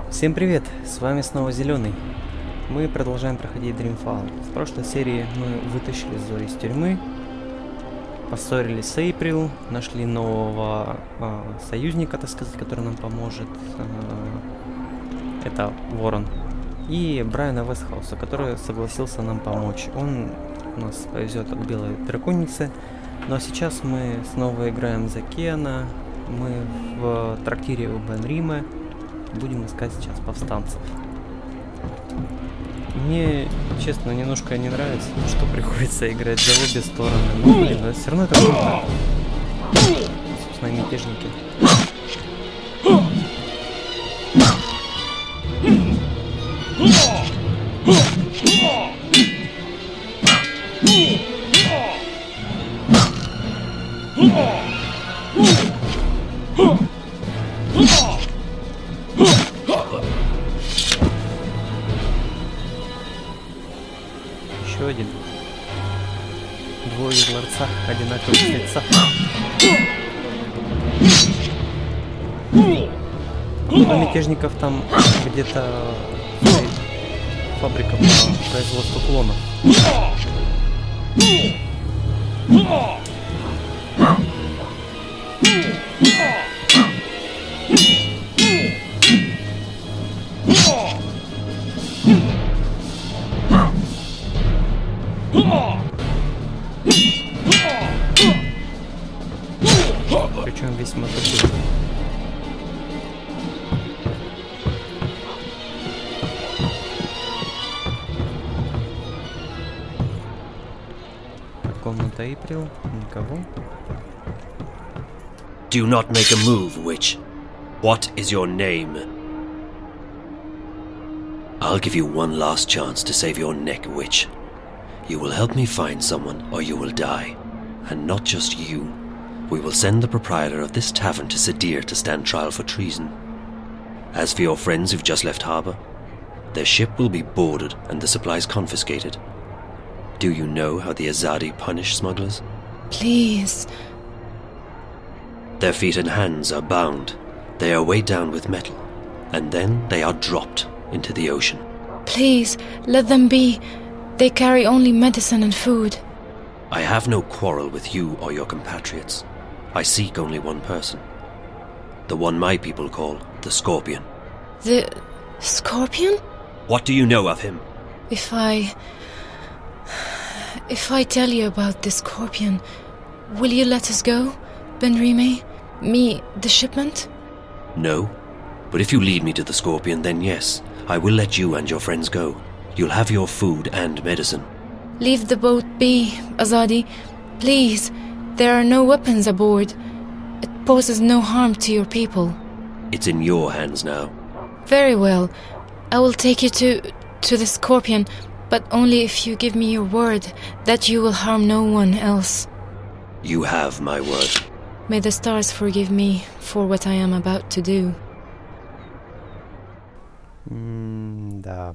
Всем привет, с вами снова Зеленый. Мы продолжаем проходить Dreamfall. В прошлой серии мы вытащили Зори из тюрьмы, поссорились с Эйприл, нашли нового союзника, так сказать, который нам поможет. Это Ворон. И Брайана Вестхауса, который согласился нам помочь. Он нас повезет к белой драконице. Но сейчас мы снова играем за Киана. Мы в трактире у Бен-Риме. Будем искать сейчас повстанцев. Мне, честно, немножко не нравится, что приходится играть за обе стороны. Но, блин, но все равно это круто. Собственно, мятежники. Еще один. Двое из ларца одинаковых лица. У мятежников там где-то фабрика по производству клонов. Причем весьма такой. Комната Эйприл, никого. Do not make a move, witch. What is your name? I'll give you one last chance to save your neck, witch. You will help me find someone, or you will die. And not just you. We will send the proprietor of this tavern to Seria to stand trial for treason. As for your friends who've just left harbour, their ship will be boarded and the supplies confiscated. Do you know how the Azadi punish smugglers? Please. Their feet and hands are bound. They are weighed down with metal, and then they are dropped into the ocean. Please, let them be. They carry only medicine and food. I have no quarrel with you or your compatriots. I seek only one person. The one my people call the Scorpion. The Scorpion? What do you know of him? If I tell you about the Scorpion, will you let us go, Ben-Rime? Me, the shipment? No. But if you lead me to the Scorpion, then yes, I will let you and your friends go. You'll have your food and medicine. Leave the boat be, Azadi. Please, there are no weapons aboard. It poses no harm to your people. It's in your hands now. Very well. I will take you to the Scorpion, but only if you give me your word that you will harm no one else. You have my word. May the stars forgive me for what I am about to do. Да.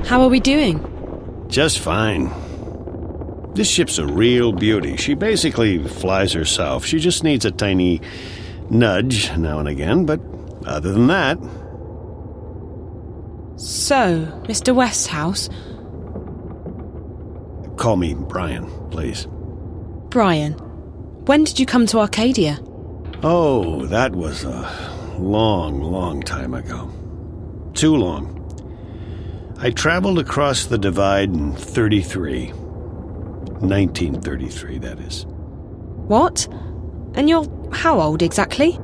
How are we doing? Just fine. This ship's a real beauty. She basically flies herself. She just needs a tiny nudge now and again, but other than that... So, Mr. Westhouse? Call me Brian, please. Brian, when did you come to Arcadia? Oh, that was a long time ago. Too long. I traveled across the divide in 1933, that is. What? And you're how old exactly?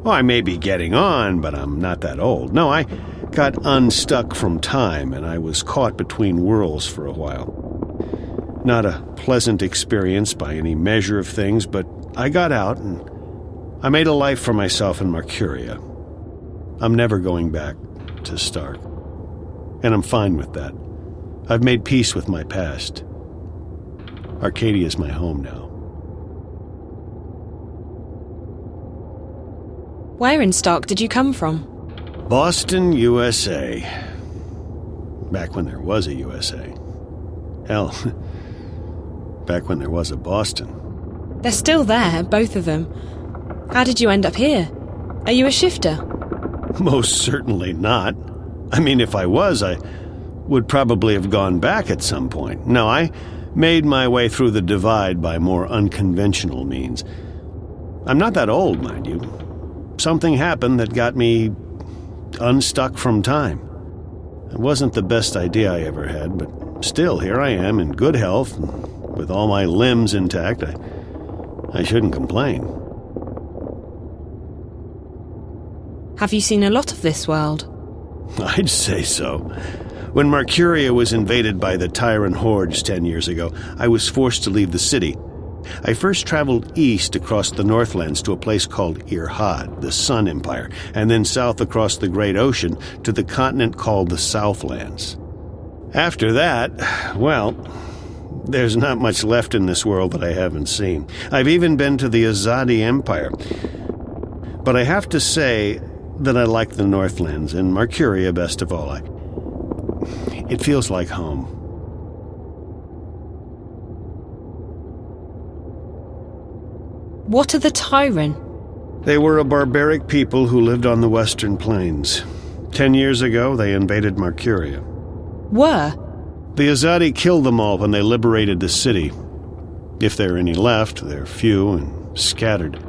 Oh, I may be getting on, but I'm not that old. No, I got unstuck from time, and I was caught between worlds for a while. Not a pleasant experience by any measure of things, but I got out, and I made a life for myself in Mercuria. I'm never going back to Stark. And I'm fine with that. I've made peace with my past. Arcadia is my home now. Where in Stark did you come from? Boston, USA. Back when there was a USA. Hell, back when there was a Boston. They're still there, both of them. How did you end up here? Are you a shifter? Most certainly not. I mean, if I was, I would probably have gone back at some point. No, I made my way through the divide by more unconventional means. I'm not that old, mind you. Something happened that got me unstuck from time. It wasn't the best idea I ever had, but still, here I am in good health, and with all my limbs intact. I shouldn't complain. Have you seen a lot of this world? I'd say so. When Mercuria was invaded by the Tyrant hordes 10 years ago, I was forced to leave the city. I first traveled east across the Northlands to a place called Irhad, the Sun Empire, and then south across the Great Ocean to the continent called the Southlands. After that, well, there's not much left in this world that I haven't seen. I've even been to the Azadi Empire. But I have to say that I like the Northlands, and Mercuria best of all. It feels like home. What are the Tyrant? They were a barbaric people who lived on the Western Plains. 10 years ago, they invaded Mercuria. Were? The Azadi killed them all when they liberated the city. If there are any left, they're few and scattered.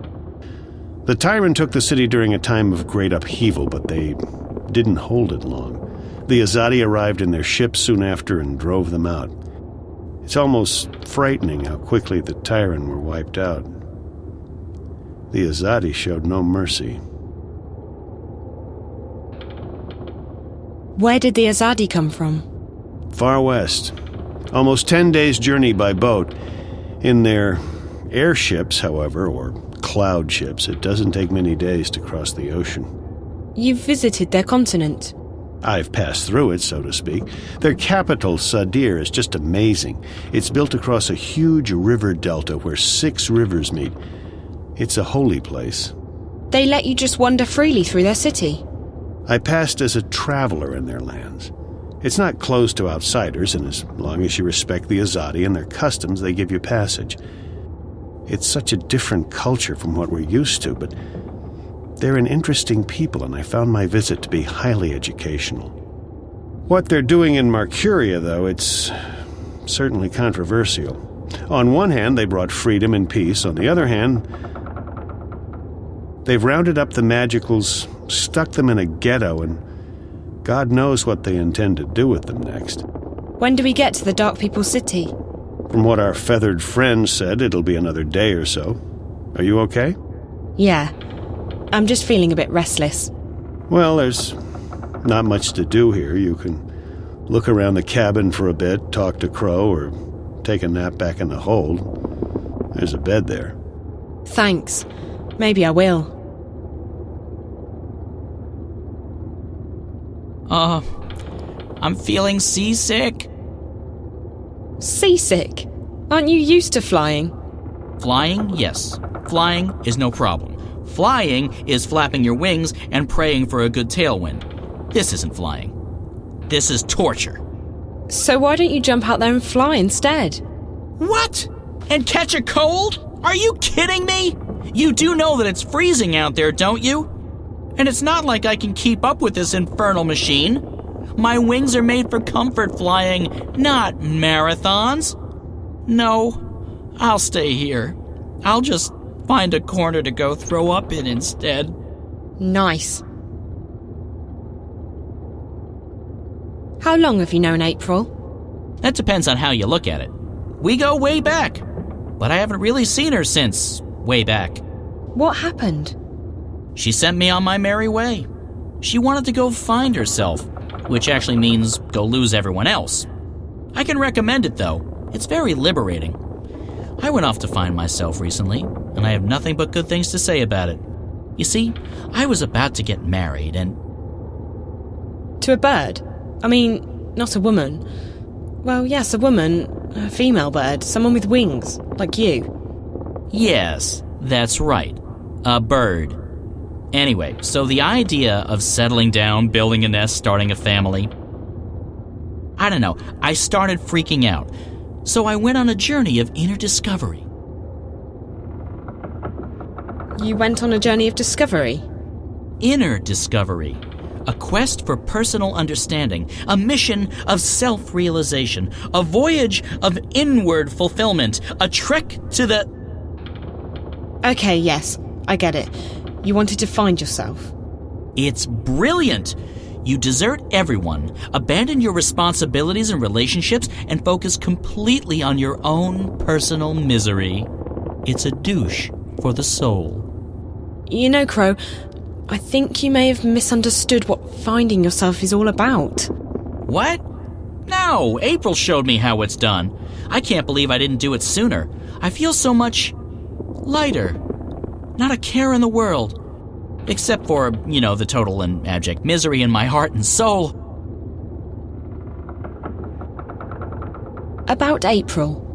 The Tyrant took the city during a time of great upheaval, but they didn't hold it long. The Azadi arrived in their ships soon after and drove them out. It's almost frightening how quickly the Tyrant were wiped out. The Azadi showed no mercy. Where did the Azadi come from? Far west. Almost 10 days' journey by boat. In their airships, however, or cloud ships, it doesn't take many days to cross the ocean. You've visited their continent? I've passed through it, so to speak. Their capital, Sadir, is just amazing. It's built across a huge river delta where 6 rivers meet. It's a holy place. They let you just wander freely through their city? I passed as a traveler in their lands. It's not closed to outsiders, and as long as you respect the Azadi and their customs, they give you passage. It's such a different culture from what we're used to, but they're an interesting people, and I found my visit to be highly educational. What they're doing in Mercuria, though, it's certainly controversial. On one hand, they brought freedom and peace. On the other hand, they've rounded up the Magicals, stuck them in a ghetto, and God knows what they intend to do with them next. When do we get to the Dark People's city? From what our feathered friend said, it'll be another day or so. Are you okay? Yeah. I'm just feeling a bit restless. Well, there's not much to do here. You can look around the cabin for a bit, talk to Crow, or take a nap back in the hold. There's a bed there. Thanks. Maybe I will. I'm feeling seasick. Seasick? Aren't you used to flying? Flying, yes. Flying is no problem. Flying is flapping your wings and praying for a good tailwind. This isn't flying. This is torture. So why don't you jump out there and fly instead? What? And catch a cold? Are you kidding me? You do know that it's freezing out there, don't you? And it's not like I can keep up with this infernal machine. My wings are made for comfort flying, not marathons. No, I'll stay here. I'll just find a corner to go throw up in instead. Nice. How long have you known April? That depends on how you look at it. We go way back, but I haven't really seen her since way back. What happened? she sent me on my merry way. She wanted to go find herself, which actually means go lose everyone else. I can recommend it, though. It's very liberating. I went off to find myself recently, and I have nothing but good things to say about it. You see, I was about to get married, and... To a bird? I mean, not a woman. Well, yes, a woman. A female bird. Someone with wings, like you. Yes, that's right. A bird. Anyway, so the idea of settling down, building a nest, starting a family... I don't know, I started freaking out. So I went on a journey of inner discovery. You went on a journey of discovery? Inner discovery. A quest for personal understanding. A mission of self-realization. A voyage of inward fulfillment. A trek to the... Okay, yes, I get it. You wanted to find yourself. It's brilliant! You desert everyone, abandon your responsibilities and relationships, and focus completely on your own personal misery. It's a douche for the soul. You know, Crow, I think you may have misunderstood what finding yourself is all about. What? No, April showed me how it's done. I can't believe I didn't do it sooner. I feel so much lighter. Not a care in the world. Except for, the total and abject misery in my heart and soul. About April.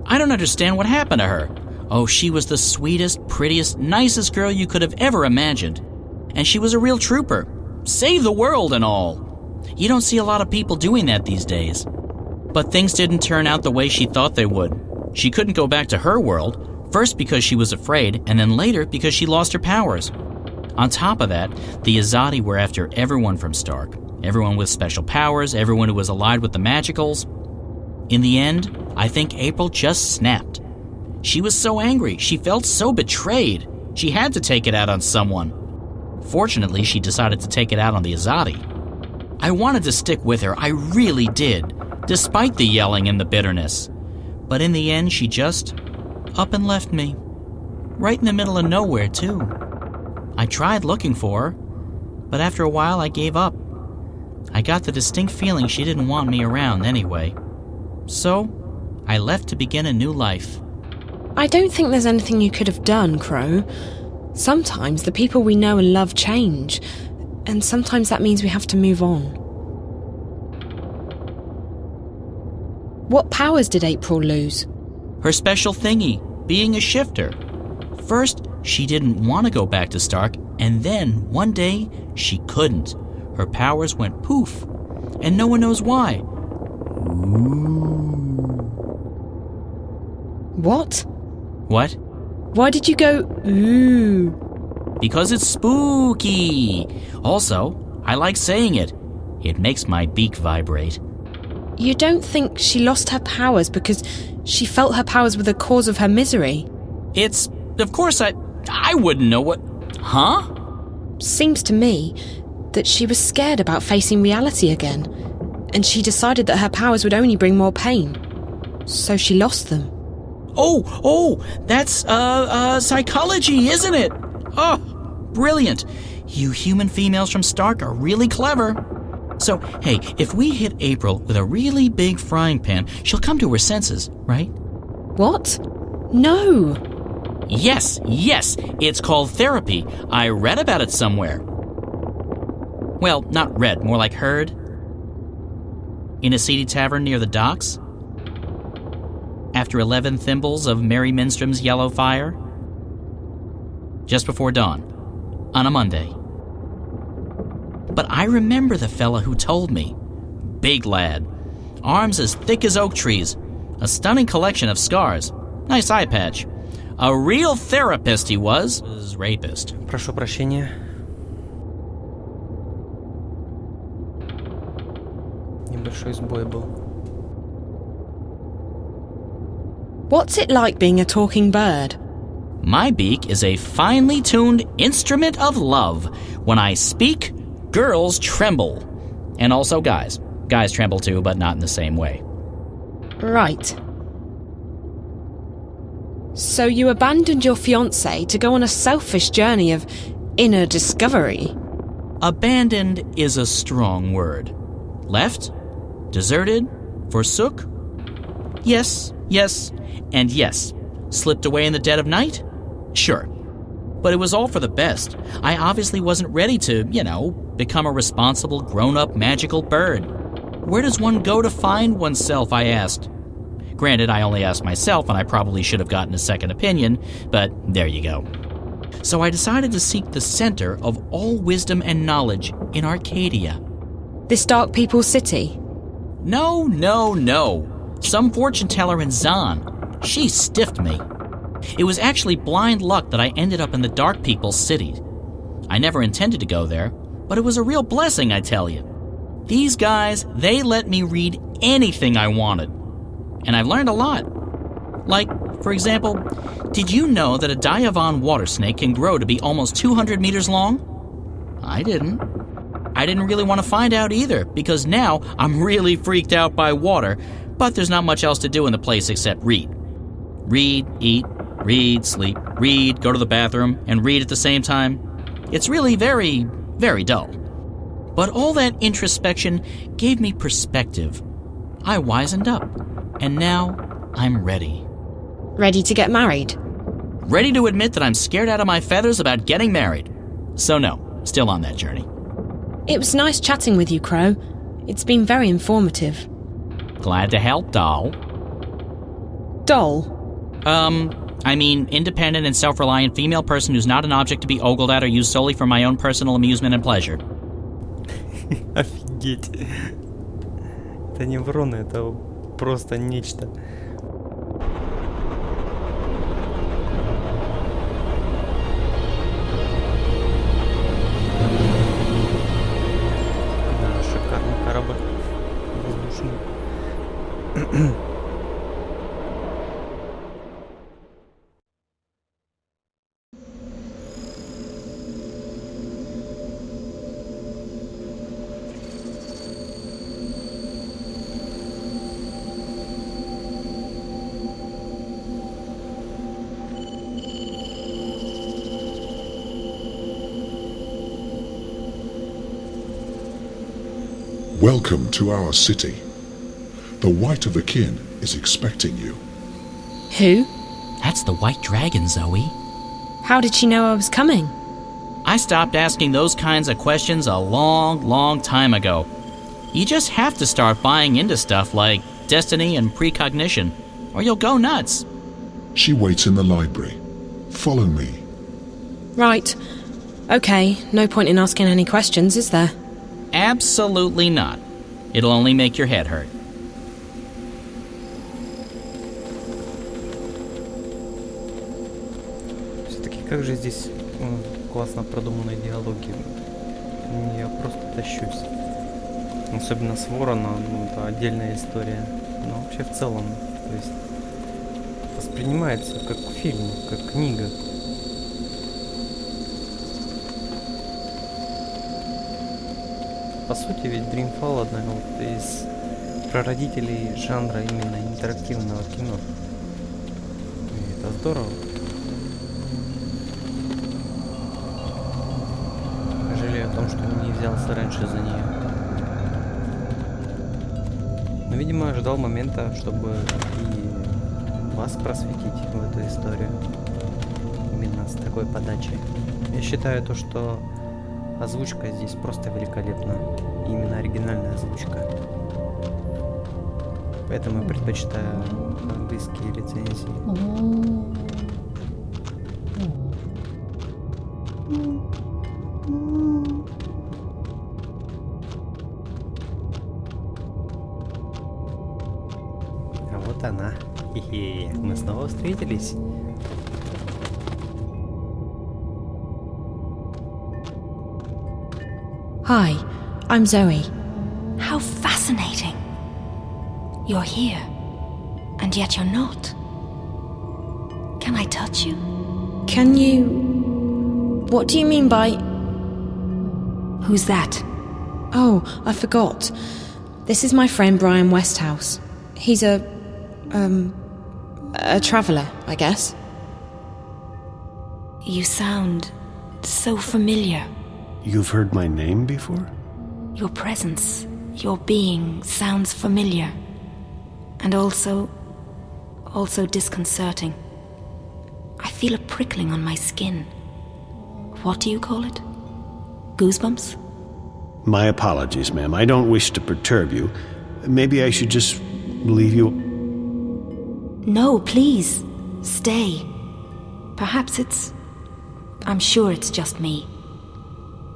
I don't understand what happened to her. Oh, she was the sweetest, prettiest, nicest girl you could have ever imagined. And she was a real trooper. Save the world and all. You don't see a lot of people doing that these days. But things didn't turn out the way she thought they would. She couldn't go back to her world. First because she was afraid, and then later because she lost her powers. On top of that, the Azadi were after everyone from Stark. Everyone with special powers, everyone who was allied with the Magicals. In the end, I think April just snapped. She was so angry, she felt so betrayed. She had to take it out on someone. Fortunately, she decided to take it out on the Azadi. I wanted to stick with her, I really did, despite the yelling and the bitterness. But in the end, she just... up and left me. Right in the middle of nowhere, too. I tried looking for her, but after a while I gave up. I got the distinct feeling she didn't want me around anyway. So, I left to begin a new life. I don't think there's anything you could have done, Crow. Sometimes the people we know and love change, and sometimes that means we have to move on. What powers did April lose? Her special thingy, being a shifter. First, she didn't want to go back to Stark, and then, one day, she couldn't. Her powers went poof, and no one knows why. What? What? Why did you go, ooh? Because it's spooky. Also, I like saying it. It makes my beak vibrate. You don't think she lost her powers because she felt her powers were the cause of her misery? It's... of course I wouldn't know what... Huh? Seems to me that she was scared about facing reality again, and she decided that her powers would only bring more pain. So she lost them. Oh, that's, psychology, isn't it? Oh, brilliant. You human females from Stark are really clever. So, hey, if we hit April with a really big frying pan, she'll come to her senses, right? What? No. Yes, it's called therapy. I read about it somewhere. Well, not read, more like heard. In a seedy tavern near the docks. After 11 thimbles of Merry Minstrom's yellow fire. Just before dawn. On a Monday. But I remember the fella who told me. Big lad. Arms as thick as oak trees. A stunning collection of scars. Nice eye patch. A real therapist he was. Rapist. Прошу прощения. Небольшой сбой был. What's it like being a talking bird? My beak is a finely tuned instrument of love. When I speak, girls tremble. And also guys. Guys tremble too, but not in the same way. Right. So you abandoned your fiancé to go on a selfish journey of inner discovery? Abandoned is a strong word. Left? Deserted? Forsook? Yes, and yes. Slipped away in the dead of night? Sure. But it was all for the best. I obviously wasn't ready to, become a responsible, grown-up, magical bird. Where does one go to find oneself, I asked. Granted, I only asked myself, and I probably should have gotten a second opinion, but there you go. So I decided to seek the center of all wisdom and knowledge in Arcadia. This Dark People's City? No. Some fortune teller in Zan. She stiffed me. It was actually blind luck that I ended up in the Dark People's City. I never intended to go there, but it was a real blessing, I tell you. These guys, they let me read anything I wanted. And I've learned a lot. Like, for example, did you know that a Diavan water snake can grow to be almost 200 meters long? I didn't. I didn't really want to find out either, because now I'm really freaked out by water, but there's not much else to do in the place except read. Read, eat, read, sleep, read, go to the bathroom, and read at the same time. It's really very, very dull. But all that introspection gave me perspective. I wisened up, and now I'm ready. Ready to get married? Ready to admit that I'm scared out of my feathers about getting married. So no, still on that journey. It was nice chatting with you, Crow. It's been very informative. Glad to help, doll. Doll? I mean, independent and self-reliant female person who's not an object to be ogled at or used solely for my own personal amusement and pleasure. Офигеть. Это не врун, это просто нечто. Да, шикарный корабль. Воздушный. Welcome to our city. The White of Akin is expecting you. Who? That's the White Dragon, Zoe. How did she know I was coming? I stopped asking those kinds of questions a long time ago. You just have to start buying into stuff like destiny and precognition, or you'll go nuts. She waits in the library. Follow me. Right. Okay, no point in asking any questions, is there? Absolutely not. It'll only make your head hurt. Все-таки как же здесь классно продуманы диалоги. Я просто тащусь. Особенно с Ворона, это отдельная история. Но вообще в целом, то есть воспринимается как фильм, как книга. По сути, ведь Dreamfall одна из прародителей жанра именно интерактивного кино. И это здорово. Жалею о том, что не взялся раньше за нее. Но, видимо, ожидал момента, чтобы и вас просветить в эту историю. Именно с такой подачей. Я считаю то, что озвучка здесь просто великолепна. Именно оригинальная озвучка. Поэтому я предпочитаю английские рецензии. А вот она. Хе-хе. Мы снова встретились. Hi, I'm Zoe. How fascinating. You're here, and yet you're not. Can I touch you? Can you... What do you mean by... Who's that? Oh, I forgot. This is my friend Brian Westhouse. He's a traveller, I guess. You sound so familiar. You've heard my name before? Your presence, your being sounds familiar. And also disconcerting. I feel a prickling on my skin. What do you call it? Goosebumps? My apologies, ma'am. I don't wish to perturb you. Maybe I should just leave you... No, please. Stay. Perhaps I'm sure it's just me.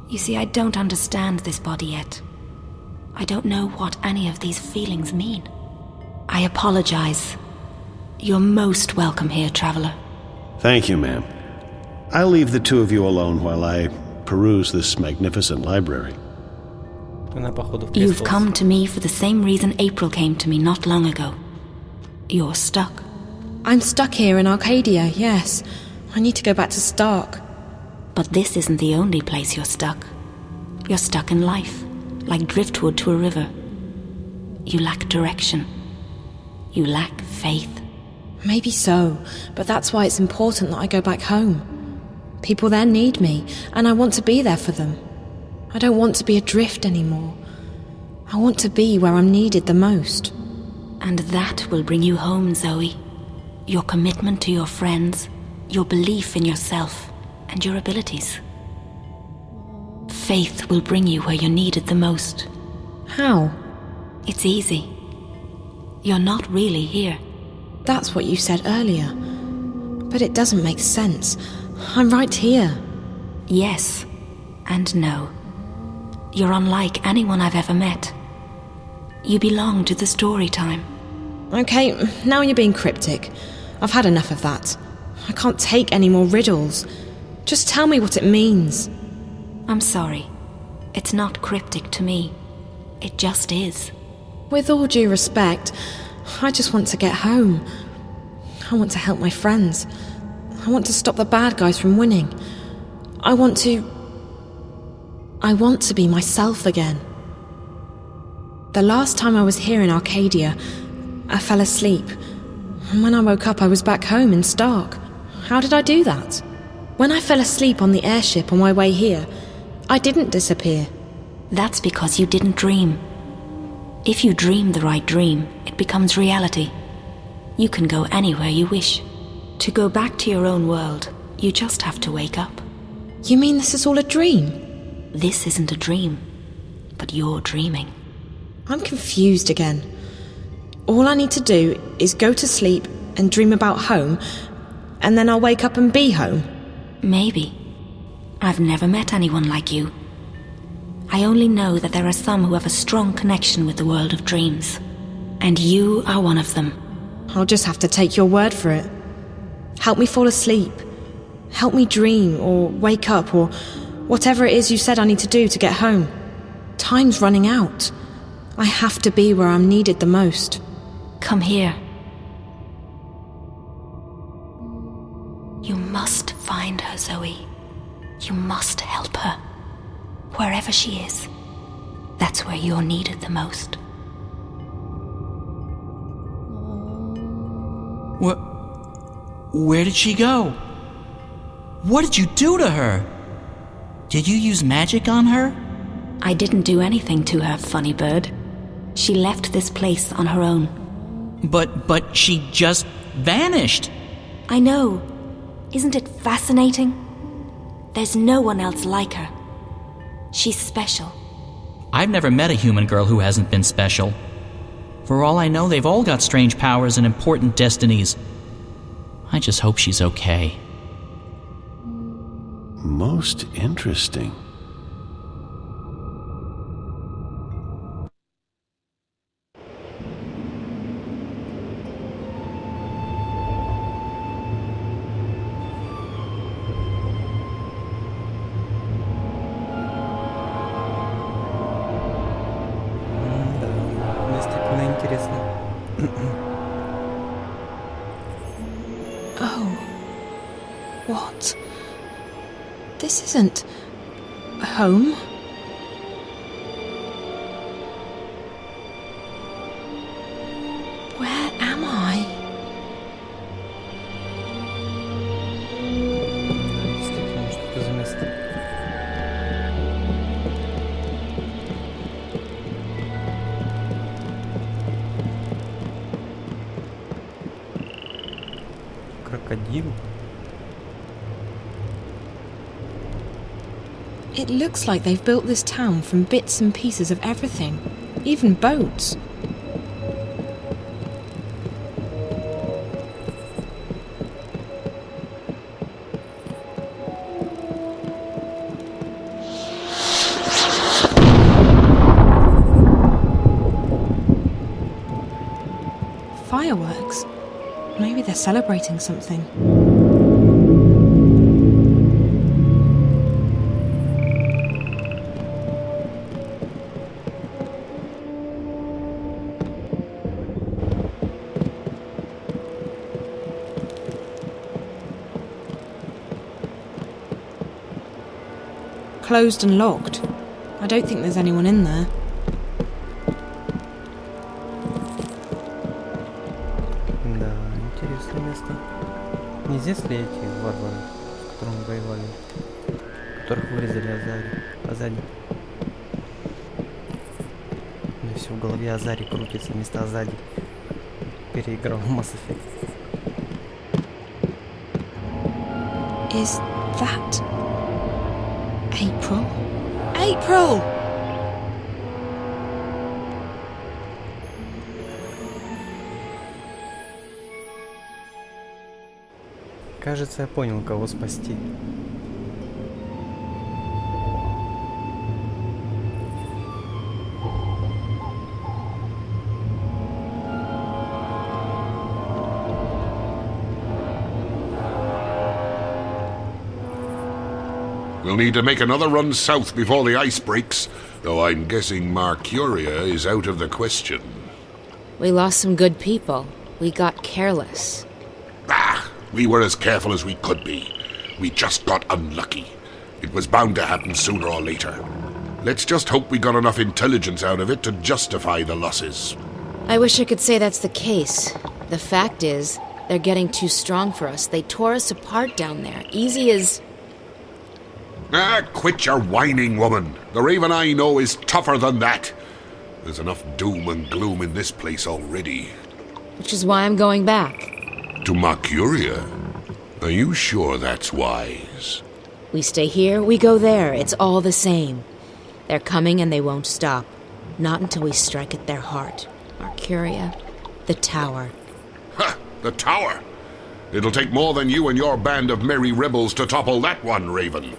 You see, I don't understand this body yet. I don't know what any of these feelings mean. I apologize. You're most welcome here, traveler. Thank you, ma'am. I'll leave the two of you alone while I peruse this magnificent library. Она, походу, You've вписывалась. come to me for the same reason April came to me not long ago. You're stuck. I'm stuck here in Arcadia, yes. I need to go back to Stark. But this isn't the only place you're stuck. You're stuck in life, like driftwood to a river. You lack direction. You lack faith. Maybe so, but that's why it's important that I go back home. People there need me, and I want to be there for them. I don't want to be adrift anymore. I want to be where I'm needed the most. And that will bring you home, Zoe. Your commitment to your friends, your belief in yourself and your abilities. Faith will bring you where you're needed the most. How? It's easy. You're not really here. That's what you said earlier. But it doesn't make sense. I'm right here. Yes and no. You're unlike anyone I've ever met. You belong to the story time. Okay, now you're being cryptic. I've had enough of that. I can't take any more riddles. Just tell me what it means. I'm sorry. It's not cryptic to me. It just is. With all due respect, I just want to get home. I want to help my friends. I want to stop the bad guys from winning. I want to be myself again. The last time I was here in Arcadia, I fell asleep. And when I woke up, I was back home in Stark. How did I do that? When I fell asleep on the airship on my way here, I didn't disappear. That's because you didn't dream. If you dream the right dream, it becomes reality. You can go anywhere you wish. To go back to your own world, you just have to wake up. You mean this is all a dream? This isn't a dream, but you're dreaming. I'm confused again. All I need to do is go to sleep and dream about home, and then I'll wake up and be home. Maybe. I've never met anyone like you. I only know that there are some who have a strong connection with the world of dreams. And you are one of them. I'll just have to take your word for it. Help me fall asleep. Help me dream or wake up or whatever it is you said I need to do to get home. Time's running out. I have to be where I'm needed the most. Come here. You must find her, Zoe. You must help her. Wherever she is, that's where you're needed the most. Where did she go? What did you do to her? Did you use magic on her? I didn't do anything to her, funny bird. She left this place on her own. But she just vanished. I know. Isn't it fascinating? There's no one else like her. She's special. I've never met a human girl who hasn't been special. For all I know, they've all got strange powers and important destinies. I just hope she's okay. Most interesting. Действительно интересно. Oh. What? This isn't home. Where am I? Крокодил. It looks like they've built this town from bits and pieces of everything, even boats. Fireworks. Maybe they're celebrating something. Closed and locked. I don't think there's anyone in there. Да, интересное место. Не здесь ли эти варвары, с которыми воевали? Которых вырезали Азари? У меня все в голове Азари крутится, вместо Азади. Переиграл Mass Effect. Is that April? April! Кажется, я понял, кого спасти. We'll need to make another run south before the ice breaks, though I'm guessing Mercuria is out of the question. We lost some good people. We got careless. We were as careful as we could be. We just got unlucky. It was bound to happen sooner or later. Let's just hope we got enough intelligence out of it to justify the losses. I wish I could say that's the case. The fact is, they're getting too strong for us. They tore us apart down there. Easy as... Quit your whining, woman. The Raven I know is tougher than that. There's enough doom and gloom in this place already. Which is why I'm going back. To Mercuria? Are you sure that's wise? We stay here, we go there. It's all the same. They're coming and they won't stop. Not until we strike at their heart. Mercuria, the tower. Ha! The tower? It'll take more than you and your band of merry rebels to topple that one, Raven.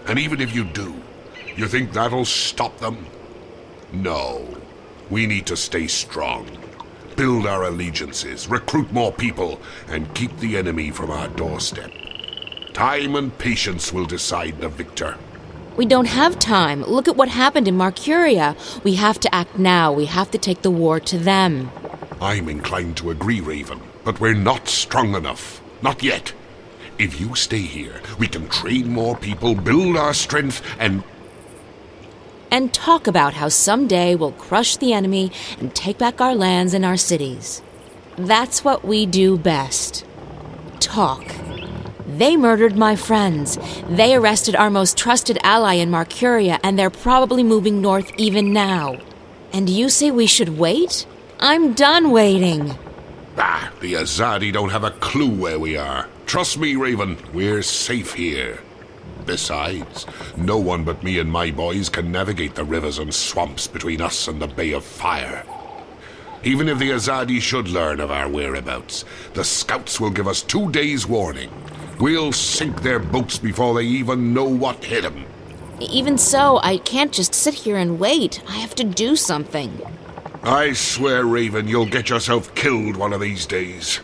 And even if you do, you think that'll stop them? No. We need to stay strong. Build our allegiances, recruit more people, and keep the enemy from our doorstep. Time and patience will decide the victor. We don't have time. Look at what happened in Mercuria. We have to act now. We have to take the war to them. I'm inclined to agree, Raven, but we're not strong enough. Not yet. If you stay here, we can train more people, build our strength, and talk about how someday we'll crush the enemy and take back our lands and our cities. That's what we do best. Talk. They murdered my friends. They arrested our most trusted ally in Mercuria, and they're probably moving north even now. And you say we should wait? I'm done waiting. The Azadi don't have a clue where we are. Trust me, Raven, we're safe here. Besides, no one but me and my boys can navigate the rivers and swamps between us and the Bay of Fire. Even if the Azadi should learn of our whereabouts, the scouts will give us 2 days' warning. We'll sink their boats before they even know what hit them. Even so, I can't just sit here and wait. I have to do something. I swear, Raven, you'll get yourself killed one of these days.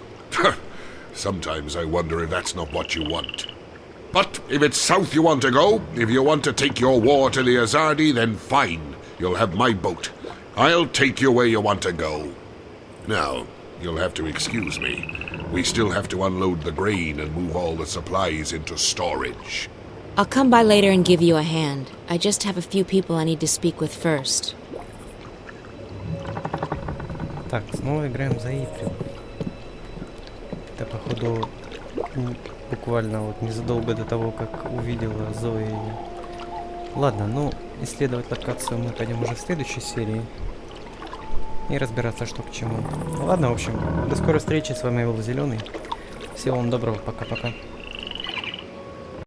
Sometimes I wonder if that's not what you want. But if it's south you want to go, if you want to take your war to the Azadi, then fine. You'll have my boat. I'll take you where you want to go. Now, you'll have to excuse me. We still have to unload the grain and move all the supplies into storage. I'll come by later and give you a hand. I just have a few people I need to speak with first. Так, снова играем за Эйприл. Это, походу, буквально вот незадолго до того, как увидела Зоя ее. Ладно, ну, исследовать локацию мы пойдем уже в следующей серии. И разбираться, что к чему. Ладно, в общем, до скорой встречи. С вами был Зеленый. Всего вам доброго, пока-пока.